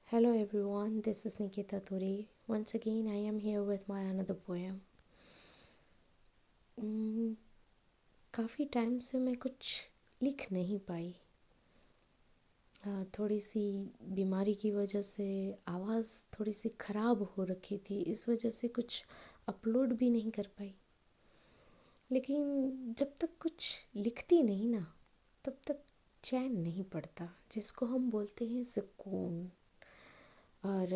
Hello everyone, this is Nikita Turi. Once again, I am here with my another poem. काफ़ी time से मैं कुछ लिख नहीं पाई। थोड़ी सी बीमारी की वजह से आवाज़ थोड़ी सी ख़राब हो रखी थी, इस वजह से कुछ अपलोड भी नहीं कर पाई। लेकिन जब तक कुछ लिखती नहीं ना, तब तक चैन नहीं पड़ता, जिसको हम बोलते हैं सुकून। और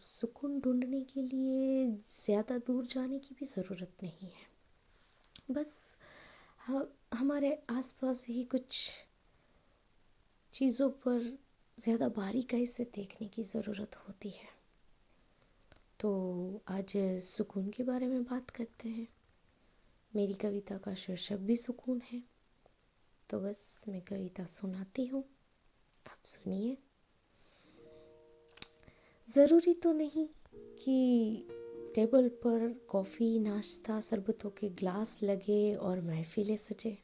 सुकून ढूंढने के लिए ज़्यादा दूर जाने की भी ज़रूरत नहीं है। बस हमारे आसपास ही कुछ चीज़ों पर ज़्यादा बारीकाई से देखने की ज़रूरत होती है। तो आज सुकून के बारे में बात करते हैं। मेरी कविता का शीर्षक भी सुकून है। तो बस मैं कविता सुनाती हूँ, आप सुनिए। ज़रूरी तो नहीं कि टेबल पर कॉफ़ी, नाश्ता, शरबतों के ग्लास लगे और महफिलें सजे।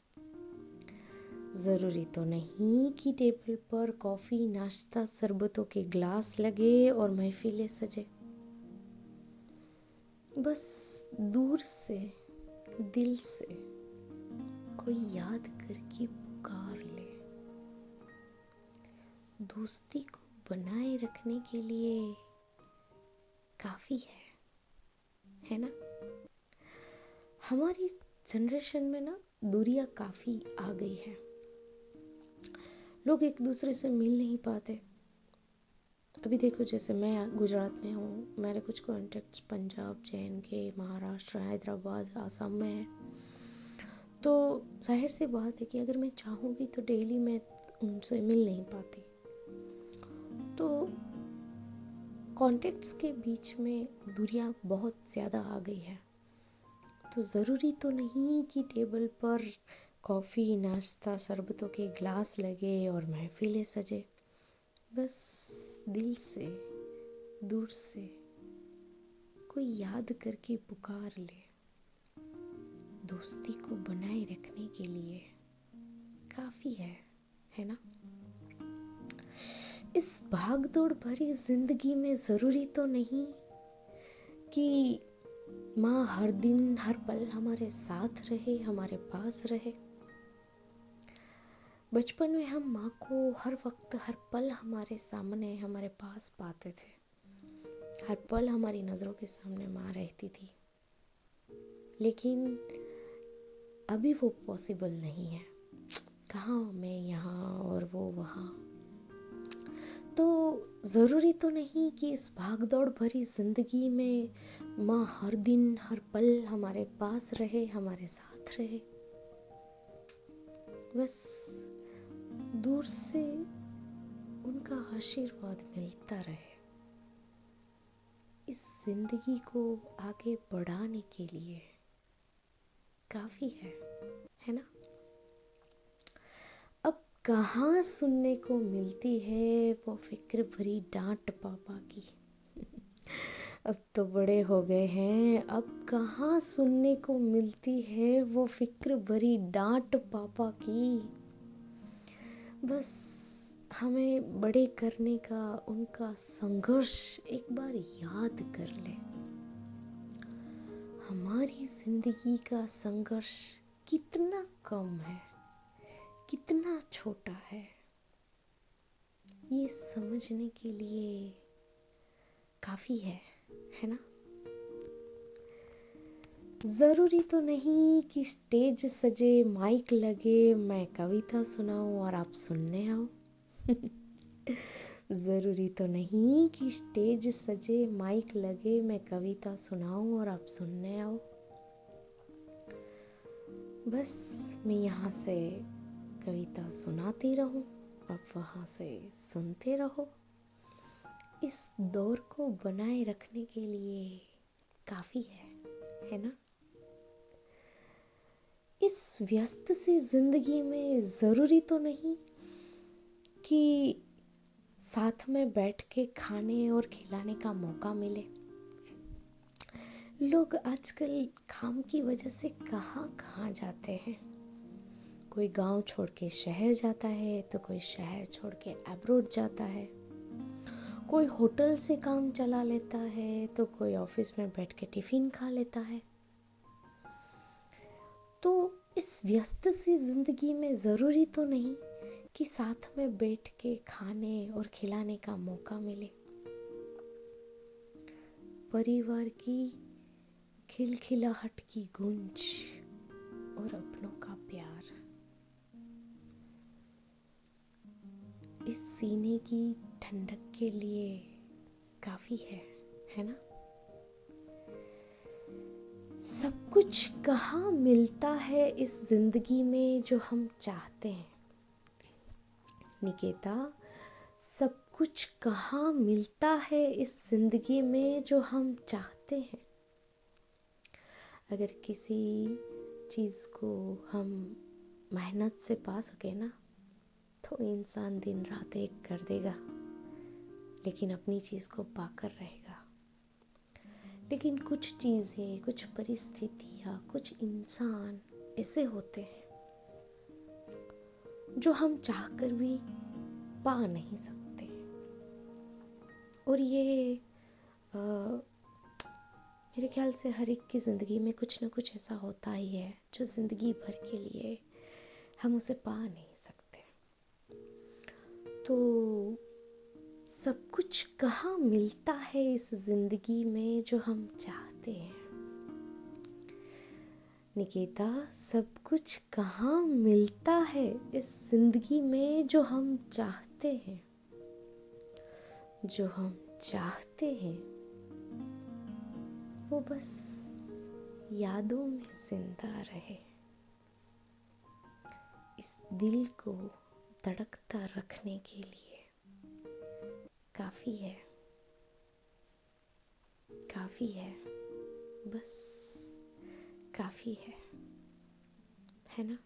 ज़रूरी तो नहीं कि टेबल पर कॉफ़ी, नाश्ता, शरबतों के ग्लास लगे और महफिलें सजे। बस दूर से, दिल से कोई याद करके पुकार ले। दोस्ती को बनाए रखने के लिए काफ़ी है ना। हमारी जनरेशन में ना दूरियां काफ़ी आ गई है। लोग एक दूसरे से मिल नहीं पाते। अभी देखो, जैसे मैं गुजरात में हूँ, मेरे कुछ कॉन्टेक्ट्स पंजाब, JNK, महाराष्ट्र, हैदराबाद, आसाम में है। तो जाहिर सी बात है कि अगर मैं चाहूँ भी तो डेली मैं उनसे मिल नहीं पाती। तो कॉन्टेक्ट्स के बीच में दूरियां बहुत ज़्यादा आ गई है। तो ज़रूरी तो नहीं कि टेबल पर कॉफ़ी, नाश्ता, शरबतों के ग्लास लगे और महफिलें सजे। बस दिल से, दूर से कोई याद करके पुकार ले। दोस्ती को बनाए रखने के लिए काफ़ी है ना। इस भागदौड़ भरी जिंदगी में ज़रूरी तो नहीं कि माँ हर दिन हर पल हमारे साथ रहे, हमारे पास रहे। बचपन में हम माँ को हर वक्त, हर पल हमारे सामने, हमारे पास पाते थे। हर पल हमारी नज़रों के सामने माँ रहती थी। लेकिन अभी वो पॉसिबल नहीं है। कहाँ मैं यहाँ और वो वहाँ। तो ज़रूरी तो नहीं कि इस भागदौड़ भरी ज़िंदगी में माँ हर दिन हर पल हमारे पास रहे, हमारे साथ रहे। बस दूर से उनका आशीर्वाद मिलता रहे। इस ज़िंदगी को आगे बढ़ाने के लिए काफ़ी है ना। अब कहाँ सुनने को मिलती है वो फिक्र भरी डांट पापा की। अब तो बड़े हो गए हैं, अब कहाँ सुनने को मिलती है वो फिक्र भरी डांट पापा की। बस हमें बड़े करने का उनका संघर्ष एक बार याद कर ले। हमारी जिंदगी का संघर्ष कितना कम है, कितना छोटा है, ये समझने के लिए काफ़ी है ना। ज़रूरी तो नहीं कि स्टेज सजे, माइक लगे, मैं कविता सुनाऊं और आप सुनने आओ। ज़रूरी तो नहीं कि स्टेज सजे, माइक लगे, मैं कविता सुनाऊं और आप सुनने आओ। बस मैं यहाँ से कविता सुनाती रहूं, आप वहाँ से सुनते रहो। इस दौर को बनाए रखने के लिए काफ़ी है ना। इस व्यस्त सी जिंदगी में ज़रूरी तो नहीं कि साथ में बैठ के खाने और खिलाने का मौका मिले। लोग आजकल काम की वजह से कहाँ कहाँ जाते हैं। कोई गांव छोड़ के शहर जाता है, तो कोई शहर छोड़ के अब्रॉड जाता है। कोई होटल से काम चला लेता है तो कोई ऑफिस में बैठ के टिफ़िन खा लेता है। तो इस व्यस्त सी ज़िंदगी में ज़रूरी तो नहीं कि साथ में बैठ के खाने और खिलाने का मौका मिले। परिवार की खिलखिलाहट की गूंज और अपनों का प्यार, इस सीने की ठंडक के लिए काफ़ी है ना। सब कुछ कहाँ मिलता है इस ज़िंदगी में जो हम चाहते हैं निकेता, सब कुछ कहाँ मिलता है इस ज़िंदगी में जो हम चाहते हैं। अगर किसी चीज़ को हम मेहनत से पा सके ना तो इंसान दिन रात एक कर देगा, लेकिन अपनी चीज़ को पाकर रहेगा। लेकिन कुछ चीज़ें, कुछ परिस्थितियाँ, कुछ इंसान ऐसे होते हैं जो हम चाहकर भी पा नहीं सकते। और ये मेरे ख्याल से हर एक की ज़िंदगी में कुछ ना कुछ ऐसा होता ही है जो ज़िंदगी भर के लिए हम उसे पा नहीं सकते। तो सब कुछ कहाँ मिलता है इस ज़िंदगी में जो हम चाहते हैं निकेता, सब कुछ कहाँ मिलता है इस ज़िंदगी में जो हम चाहते हैं। जो हम चाहते हैं वो बस यादों में जिंदा रहे, इस दिल को धड़कता रखने के लिए काफ़ी है, काफ़ी है, बस काफ़ी है ना।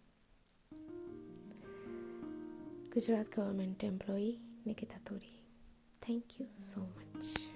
गुजरात गवर्नमेंट एम्प्लॉई निकिता तोरी, थैंक यू सो मच।